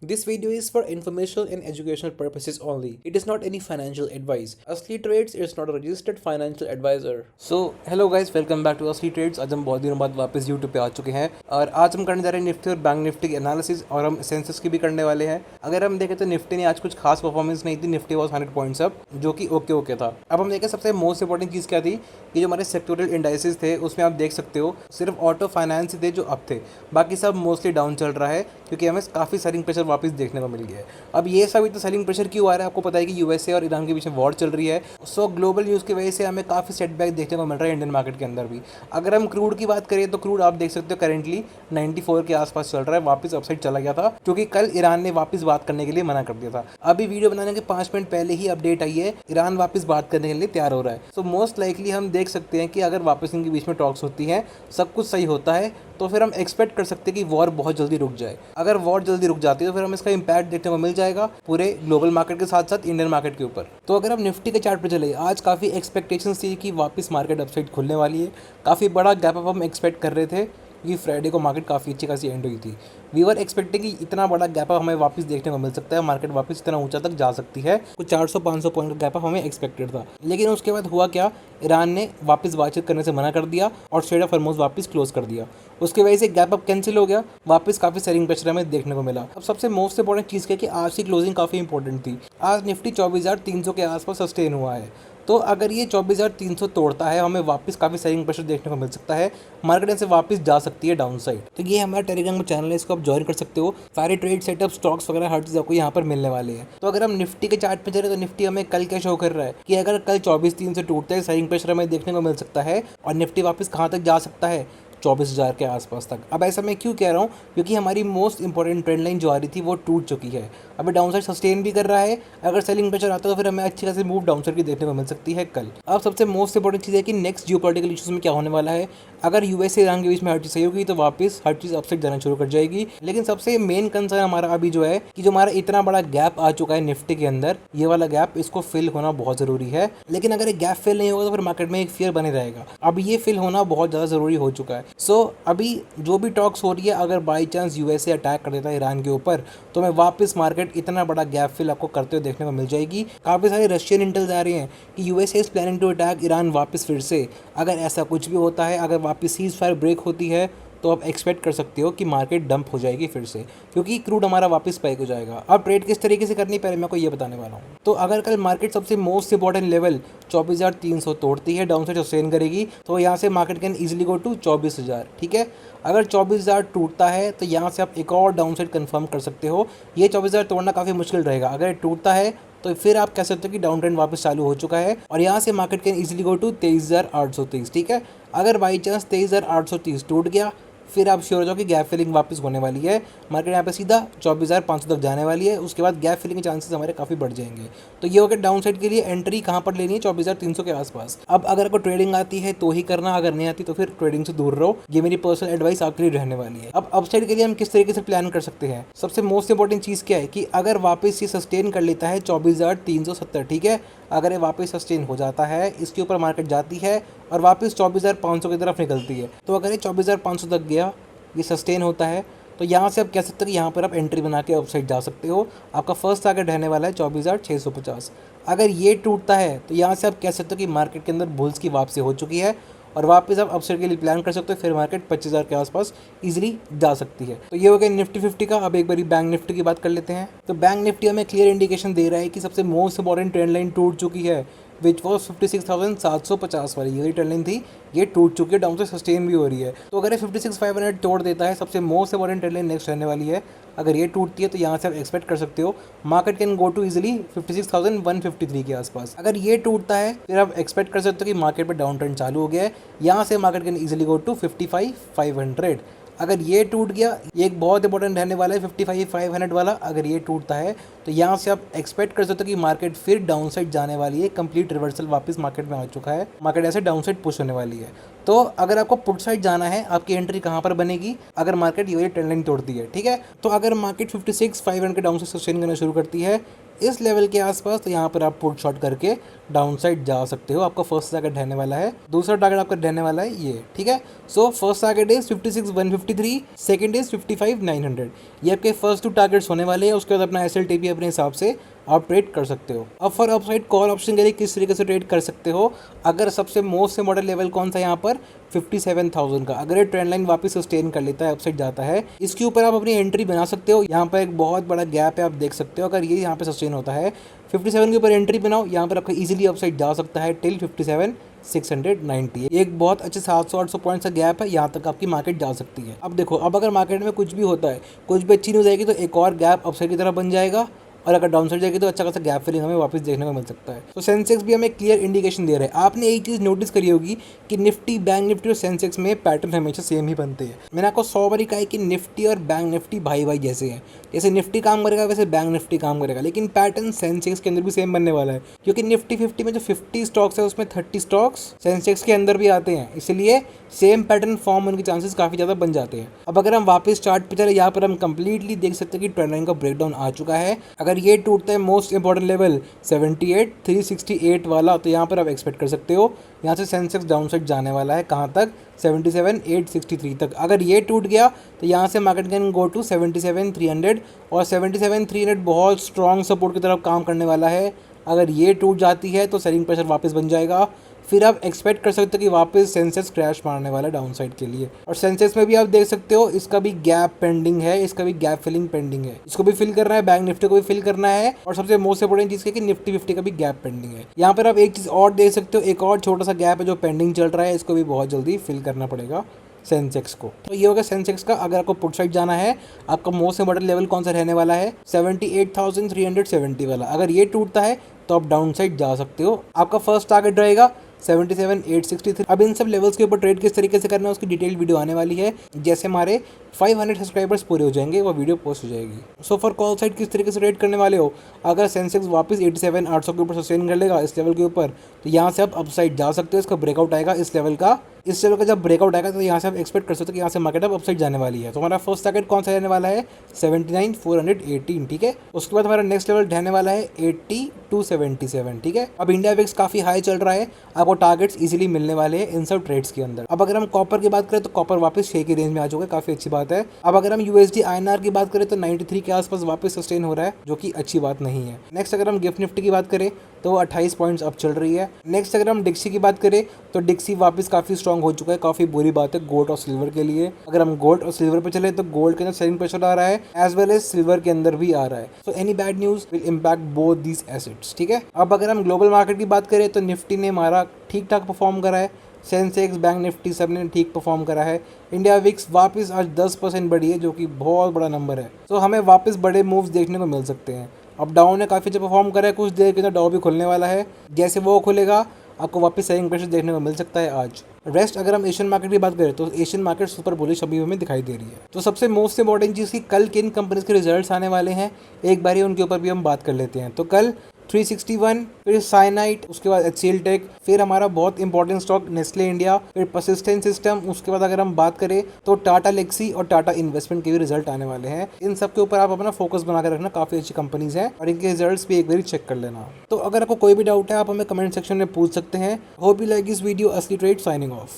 This video is for informational and educational purposes only. It is not any financial advice. Asli Trades is not a registered financial advisor. So, hello guys, welcome back to Asli Trades. आज हम बहुत दिनों बाद वापस YouTube पे आ चुके हैं और आज हम करने जा रहे हैं निफ्टी और बैंक निफ्टी की एनालिसिस और हम सेंसस की भी करने वाले हैं। अगर हम देखें तो निफ्टी ने आज कुछ खास परफॉर्मेंस नहीं थी, निफ्टी वॉज 100 पॉइंट्स अप, जो कि ओके था। अब हम देखें सबसे मोस्ट इंपॉर्टेंट चीज़ क्या थी कि जो हमारे सेक्टोरियल इंडाइसेस थे उसमें आप देख सकते हो सिर्फ ऑटो फाइनेंस थे जो अप थे, बाकी सब मोस्टली डाउन चल रहा है क्योंकि हमें काफ़ी सेलिंग प्रेशर वापस देखने को मिल गया है। अब ये सब इतना सेलिंग प्रेशर क्यों आ रहा है, आपको पता है कि यूएसए और ईरान के बीच में वॉर चल रही है। सो ग्लोबल न्यूज़ की वजह से हमें काफ़ी सेटबैक देखने को मिल रहा है इंडियन मार्केट के अंदर भी। अगर हम क्रूड की बात करें तो क्रूड आप देख सकते हो करेंटली 94 के आसपास चल रहा है, वापस अपसाइड चला गया था क्योंकि कल ईरान ने वापस बात करने के लिए मना कर दिया था। अभी वीडियो बनाने के 5 मिनट पहले ही अपडेट आई है, ईरान वापस बात करने के लिए तैयार हो रहा है। सो मोस्ट लाइकली हम देख सकते हैं कि अगर वापस इनके बीच में टॉक्स होती हैं, सब कुछ सही होता है, तो फिर हम एक्सपेक्ट कर सकते हैं कि वॉर बहुत जल्दी रुक जाए। अगर वॉर जल्दी रुक जाती है तो फिर हमें इसका इंपैक्ट देखने को मिल जाएगा पूरे ग्लोबल मार्केट के साथ साथ इंडियन मार्केट के ऊपर। तो अगर हम निफ्टी के चार्ट पर चले, आज काफ़ी एक्सपेक्टेशंस थी कि वापस मार्केट अपसाइड खुलने वाली है, काफ़ी बड़ा गैप अप हम एक्सपेक्ट कर रहे थे क्योंकि फ्राइडे को मार्केट काफ़ी अच्छी खासी एंड हुई थी। वी वर एक्सपेक्टिंग कि इतना बड़ा गैप अप हमें वापस देखने को मिल सकता है, मार्केट वापस इतना ऊंचा तक जा सकती है, कुछ 400-500 पॉइंट का गैप अप हमें एक्सपेक्टेड था। लेकिन उसके बाद हुआ क्या, ईरान ने वापस बातचीत करने से मना कर दिया और स्ट्रेट ऑफ हॉर्मुज़ वापस क्लोज कर दिया। उसकी वजह से गैप अप कैंसिल हो गया, वापस काफ़ी सेलिंग प्रेशर हमें देखने को मिला। अब सबसे मोस्ट इंपॉर्टेंट चीज़ क्या है कि आज की क्लोजिंग काफ़ी इंपॉर्टेंट थी। आज निफ्टी 24,300 के आसपास सस्टेन हुआ है, तो अगर ये 24,300 तोड़ता है, हमें वापस काफ़ी सेलिंग प्रेशर देखने को मिल सकता है, मार्केट से वापस जा सकती है डाउन साइड। तो ये हमारा टेलीग्राम चैनल है, इसको आप ज्वाइन कर सकते हो। सारे ट्रेड सेटअप, स्टॉक्स वगैरह हर चीज़ आपको यहाँ पर मिलने वाले हैं। तो अगर हम निफ्टी के चार्ट पे चले तो निफ्टी हमें कल क्या शो कर रहा है कि अगर कल 24,300 टूटता है, सेलिंग प्रेशर हमें देखने को मिल सकता है और निफ्टी वापस कहाँ तक जा सकता है, 24,000 के आसपास तक। अब ऐसा मैं क्यों कह रहा हूँ, क्योंकि हमारी मोस्ट इंपॉर्टेंट ट्रेंड लाइन जो आ रही थी वो टूट चुकी है। अभी डाउन साइड सस्टेन भी कर रहा है, अगर सेलिंग प्रेशर आता है तो फिर हमें अच्छी खासी मूव डाउन साइड की देखने को मिल सकती है कल। अब सबसे मोस्ट इंपॉर्टेंट चीज़ है कि नेक्स्ट जियोपॉलिटिकल इशूज़ में क्या होने वाला है। अगर यूएसए ईरान के बीच में हर चीज़ सही होगी तो वापस हर चीज़ अपसाइड जाना शुरू कर जाएगी। लेकिन सबसे मेन कंसर्न हमारा अभी जो है कि जो हमारा इतना बड़ा गैप आ चुका है निफ्टी के अंदर, ये वाला गैप, इसको फिल होना बहुत ज़रूरी है। लेकिन अगर ये गैप फिल नहीं होगा तो फिर मार्केट में एक फियर बने रहेगा। अब ये फिल होना बहुत ज़्यादा ज़रूरी हो चुका है। सो अभी जो भी टॉक्स हो रही है, अगर बाई चांस यूएसए अटैक कर देता है ईरान के ऊपर, तो मैं वापस मार्केट इतना बड़ा गैप फिल आपको करते हुए देखने को मिल जाएगी। काफ़ी सारे रशियन इंटेल्स आ रहे हैं कि USA is planning to attack Iran वापस फिर से। अगर ऐसा कुछ भी होता है, अगर वापस सीज फायर ब्रेक होती है, तो आप एक्सपेक्ट कर सकते हो कि मार्केट डंप हो जाएगी फिर से, क्योंकि क्रूड हमारा वापस स्पाइक हो जाएगा। अब ट्रेड किस तरीके से करनी, पहले मैं आपको ये बताने वाला हूँ। तो अगर कल मार्केट सबसे मोस्ट इंपॉर्टेंट लेवल 24,300 तोड़ती है, डाउन साइड सस्टेन करेगी, तो यहाँ से market can easily go to 24,000। ठीक है, अगर 24,000 टूटता है तो यहाँ से आप एक और डाउन साइड कन्फर्म कर सकते हो। ये 24,000 तोड़ना काफ़ी मुश्किल रहेगा। अगर टूटता है तो फिर आप कह सकते हो कि डाउन ट्रेंड वापस चालू हो चुका है और यहाँ से market can easily go to 23,830। ठीक है, अगर बाई चांस 23,830 टूट गया, फिर आप श्योर हो जाओ कि गैप फिलिंग वापस होने वाली है, मार्केट यहाँ पे सीधा 24,500 तक जाने वाली है। उसके बाद गैप फिलिंग के चांसेस हमारे काफ़ी बढ़ जाएंगे। तो ये हो गया डाउन साइड के लिए एंट्री कहाँ पर लेनी है, 24,300 के आसपास। अब अगर आपको ट्रेडिंग आती है तो ही करना, अगर नहीं आती तो फिर ट्रेडिंग से दूर रहो। ये मेरी पर्सनल एडवाइस आपके लिए रहने वाली है। अब अपसाइड के लिए हम किस तरीके से प्लान कर सकते हैं, सबसे मोस्ट इंपॉर्टेंट चीज़ क्या है कि अगर वापस ये सस्टेन कर लेता है 24,370, ठीक है, अगर ये वापस सस्टेन हो जाता है, इसके ऊपर मार्केट जाती है और वापस 24,500 की तरफ निकलती है, तो अगर ये 24,500 तक गया, ये सस्टेन होता है, तो यहाँ से आप कह सकते हो कि यहाँ पर आप एंट्री बना के अपसाइड जा सकते हो। आपका फर्स्ट टारगेट रहने वाला है 24,650। अगर ये टूटता है तो यहाँ से आप कह सकते हो कि मार्केट के अंदर बुल्स की वापसी हो चुकी है और वापस आप अपसाइड के लिए प्लान कर सकते हो। फिर मार्केट 25,000 के आसपास इजीली जा सकती है। तो ये हो गया निफ्टी 50 का। अब एक बारी बैंक निफ्टी की बात कर लेते हैं। तो बैंक निफ्टी हमें क्लियर इंडिकेशन दे रहा है कि सबसे मोस्ट इंपॉर्टेंट ट्रेंड लाइन टूट चुकी है, विच वॉज 56,750 वाली, यही ट्रेंड लाइन थी, ये टूट चुकी है, डाउन से सस्टेन भी हो रही है। तो अगर ये 56,500 तोड़ देता है, सबसे most important trend line next रहने वाली है। अगर ये टूटती है तो यहाँ से आप एक्सपेक्ट कर सकते हो market can go to easily 56,153 के आसपास। अगर ये टूटता है फिर आप एक्सपेक्ट कर सकते हो कि मार्केट पर डाउन ट्रेंड चालू हो गया है, यहाँ से market can easily go to 55,500। अगर ये टूट गया, ये एक बहुत इंपॉर्टेंट रहने वाला है 55,500 वाला, अगर ये टूटता है तो यहाँ से आप एक्सपेक्ट कर सकते हो कि मार्केट फिर डाउन साइड जाने वाली है। कंप्लीट रिवर्सल वापस मार्केट में आ चुका है, मार्केट ऐसे डाउन साइड पुश होने वाली है। तो अगर आपको पुट साइड जाना है, आपकी एंट्री कहाँ पर बनेगी, अगर मार्केट ये ट्रेंड लाइन तोड़ती है। ठीक है, तो अगर मार्केट 56,500 के डाउन साइड सस्टेन करना शुरू करती है, इस लेवल के आसपास, तो यहाँ पर आप पुट शॉट करके डाउन साइड जा सकते हो। आपका फर्स्ट टारगेट रहने वाला है, दूसरा टारगेट आपका रहने वाला है ये, ठीक है। So first target is 56,153, second is 55,900। ये आपके फर्स्ट 2 टारगेट्स होने वाले हैं। उसके बाद अपना SLTP अपने हिसाब से आप ट्रेड कर सकते हो। अब फॉर अपसाइड कॉल ऑप्शन के लिए किस तरीके से ट्रेड कर सकते हो, अगर सबसे मोस्ट इम्पोर्टेंट लेवल कौन सा यहाँ पर 57,000 का, अगर ये ट्रेंड लाइन वापस सस्टेन कर लेता है, अपसाइड जाता है, इसके ऊपर आप अपनी एंट्री बना सकते हो। यहाँ पर एक बहुत बड़ा गैप है, आप देख सकते हो। अगर ये यहाँ पे सस्टेन होता है 57 के ऊपर एंट्री बनाओ, यहाँ पर आपका इजीली अपसाइड जा सकता है टिल 57,690। एक बहुत अच्छे 700-800 पॉइंट्स का गैप है, यहाँ तक आपकी मार्केट जा सकती है। अब देखो, अब अगर मार्केट में कुछ भी होता है, कुछ भी अच्छी न्यूज़ आएगी, तो एक और गैप अपसाइड की तरफ बन जाएगा, और अगर डाउन साइड जाएगी तो अच्छा खासा गैप फिलिंग हमें वापस देखने को मिल सकता है। तो सेंसेक्स भी हमें क्लियर इंडिकेशन दे रहा है। आपने एक चीज़ नोटिस करी होगी कि निफ्टी, बैंक निफ्टी और सेंसेक्स में पैटर्न हमेशा सेम ही बनते हैं। मैंने आपको 100 बारी कहा है कि निफ्टी और बैंक निफ्टी भाई भाई जैसे हैं। जैसे निफ्टी काम करेगा वैसे बैंक निफ्टी काम करेगा, लेकिन पैटर्न सेंसेक्स के अंदर भी सेम बनने वाला है, क्योंकि निफ्टी 50 में जो 50 स्टॉक्स है उसमें 30 स्टॉक्स सेंसेक्स के अंदर भी आते हैं, इसलिए सेम पैटर्न फॉर्म होने के चांसेस काफ़ी ज़्यादा बन जाते हैं। अब अगर हम वापस चार्ट पे चले, यहाँ पर हम कंप्लीटली देख सकते हैं कि ट्रेंड लाइन का ब्रेकडाउन आ चुका है। अगर ये टूटता है मोस्ट इंपॉर्टेंट लेवल 78,368 वाला, तो यहाँ पर आप एक्सपेक्ट कर सकते हो यहाँ से सेंसेक्स डाउन साइड जाने वाला है, कहाँ तक, 77,863 तक। अगर ये टूट गया तो यहाँ से मार्केट कैन गो टू 77,300, और 77,300 बहुत स्ट्रॉन्ग सपोर्ट की तरफ काम करने वाला है। अगर ये टूट जाती है तो सेलिंग प्रेशर वापस बन जाएगा, फिर आप एक्सपेक्ट कर सकते हो कि वापस सेंसेक्स क्रैश मारने वाला है डाउन साइड के लिए। और सेंसेक्स में भी आप देख सकते हो इसका भी गैप पेंडिंग है, इसका भी गैप फिलिंग पेंडिंग है, इसको भी फिल करना है, बैंक निफ्टी को भी फिल करना है, और सबसे मोस्ट इंपोर्टेंट चीज़ है कि निफ्टी 50 का भी गैप पेंडिंग है। यहाँ पर आप एक चीज़ और देख सकते हो, एक और छोटा सा गैप है जो पेंडिंग चल रहा है, इसको भी बहुत जल्दी फिल करना पड़ेगा सेंसेक्स को। तो ये होगा सेंसेक्स का। अगर आपको पुट साइड जाना है, आपका मोस्ट इंपोर्टेंट लेवल कौन सा रहने वाला है, 78,370 वाला। अगर ये टूटता है तो आप डाउन साइड जा सकते हो। आपका फर्स्ट टारगेट रहेगा 77,863। अब इन सब लेवल्स के ऊपर ट्रेड किस तरीके से करना है उसकी डिटेल वीडियो आने वाली है। जैसे हमारे 500 सब्सक्राइबर्स पूरे हो जाएंगे, वो वीडियो पोस्ट हो जाएगी। सो फॉर कॉल साइड किस तरीके से ट्रेड करने वाले हो, अगर सेंसेक्स वापस 87,800 के ऊपर सस्टेन कर लेगा इस लेवल के ऊपर, तो यहाँ से आप अपसाइड जा सकते हो। इसका ब्रेकआउट आएगा इस लेवल का, इस लेवल का जब ब्रेकआउट आएगा तो यहाँ से आप एक्सपेक्ट कर सकते हो कि यहाँ से मार्केट अब अपसाइड जाने वाली है। तो हमारा फर्स्ट टारगेट कौन सा रहने वाला है, 79,418, ठीक है। उसके बाद हमारा नेक्स्ट लेवल रहने वाला है 80,277, ठीक है। अब इंडिया विक्स काफ़ी हाई चल रहा है, आपको टारगेट्स इजीली मिलने वाले हैं इन सब ट्रेड्स के अंदर। अब अगर हम कॉपर की बात करें तो कॉपर वापस 6 की रेंज में आ चुका है, काफ़ी अच्छी बात है। अब अगर हम USD INR की बात करें तो 93 के आसपास वापस सस्टेन हो रहा है, जो कि अच्छी बात नहीं है। नेक्स्ट अगर हम गिफ्ट निफ्टी की बात करें तो 28 पॉइंट्स अप चल रही है। नेक्स्ट अगर हम डिक्सी की बात करें तो डिक्सी वापस काफ़ी स्ट्रॉन्ग हो चुका है, काफ़ी बुरी बात है गोल्ड और सिल्वर के लिए। अगर हम गोल्ड और सिल्वर पे चले तो गोल्ड के अंदर सेलिंग प्रेशर आ रहा है, एज वेल एज सिल्वर के अंदर भी आ रहा है। So any bad news will impact both these assets, ठीक है। अब अगर हम ग्लोबल मार्केट की बात करें तो निफ्टी ने हमारा ठीक ठाक परफॉर्म करा है, सेंसेक्स, बैंक निफ्टी सब ने ठीक परफॉर्म करा है। इंडिया विक्स वापस आज 10% बढ़ी है, जो कि बहुत बड़ा नंबर है। तो हमें वापस बड़े मूव्स देखने को मिल सकते हैं। अब डाउन ने काफ़ी अच्छा परफॉर्म करा है, कुछ देर के अंदर डाउ भी खुलने वाला है, जैसे वो खुलेगा आपको वापस सेलिंग प्रेशर देखने को मिल सकता है आज। रेस्ट अगर हम एशियन मार्केट की बात करें तो एशियन मार्केट सुपर बुलिश अभी हमें दिखाई दे रही है। तो सबसे मोस्ट इंपॉर्टेंट चीज़ की कल किन कंपनीज के रिजल्ट्स आने वाले हैं, एक बार उनके ऊपर भी हम बात कर लेते हैं। तो कल 361, फिर साइनाइट, उसके बाद HCL टेक, फिर हमारा बहुत इंपॉर्टेंट स्टॉक नेस्ले इंडिया, फिर परसिस्टेंट सिस्टम। उसके बाद अगर हम बात करें तो टाटा लेक्सी और टाटा इन्वेस्टमेंट के भी रिजल्ट आने वाले हैं। इन सब के ऊपर आप अपना फोकस बनाकर रखना, काफ़ी अच्छी कंपनीज हैं और इनके रिजल्ट्स भी एक बार चेक कर लेना। तो अगर आपको कोई भी डाउट है आप हमें कमेंट सेक्शन में पूछ सकते हैं। Hope you like this video. असली ट्रेड साइनिंग ऑफ।